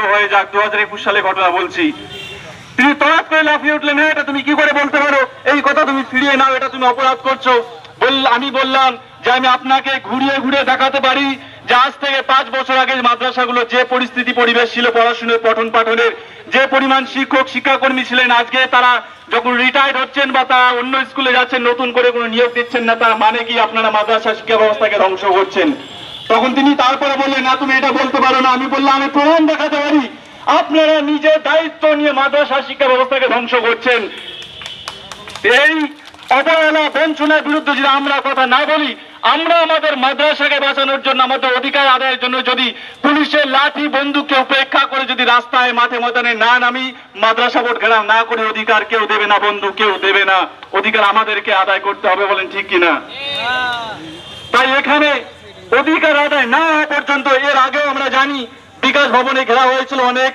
হয়ে যাক 2021 সালে ঘটনা বলছি। তিনি তড়াৎ করে লাফিয়ে উঠলেন, হ্যাঁ এটা তুমি কি করে বলতে পারো, এই কথা তুমি ফিরিয়ে নাও, এটা তুমি অপরাধ করছো। আমি বললাম যে আমি আপনাকে ঘুরিয়ে ঘুরিয়ে দেখাতে পারি যে আজ থেকে 5 বছর আগে মাদ্রাসাগুলো যে পরিস্থিতি পরিবেশ ছিল, পড়াশোনার পঠন পাঠনের যে পরিমাণ শিক্ষক শিক্ষাকর্মী ছিলেন, আজকে তারা যখন রিটায়ার্ড হচ্ছেন বা তারা অন্য স্কুলে যাচ্ছেন, নতুন করে কোনো নিয়োগ দিচ্ছেন না, তার মানে কি আপনারা মাদ্রাসা শিক্ষা ব্যবস্থাকে ধ্বংস করছেন। তখন তিনি তারপরে বললেন, না তুমি এটা বলতে পারো না। আমি বললাম আমি প্রমাণ দেখাতে পারি, আপনারা নিজের দায়িত্ব নিয়ে মাদ্রাসা শিক্ষা ব্যবস্থাকে ধ্বংস করছেন। এই অবহেলা বঞ্চনার বিরুদ্ধে যদি আমরা কথা না বলি, আমরা আমাদের মাদ্রাসাকে বাঁচানোর জন্য, আমাদের অধিকার আদায়ের জন্য যদি পুলিশের লাঠি বন্দুককে উপেক্ষা করে যদি রাস্তায় মাঠে ময়দানে না নামি, মাদ্রাসা বোর্ড ঘেরাও না করে, অধিকার কেউ দেবে না, বন্দুক কেউ দেবে না, অধিকার আমাদেরকে আদায় করতে হবে। বলেন ঠিক কিনা? তাই এখানে অধিকার আদায় না হওয়া পর্যন্ত, এর আগেও আমরা জানি বিকাশ ভবনে ঘেরা হয়েছিল অনেক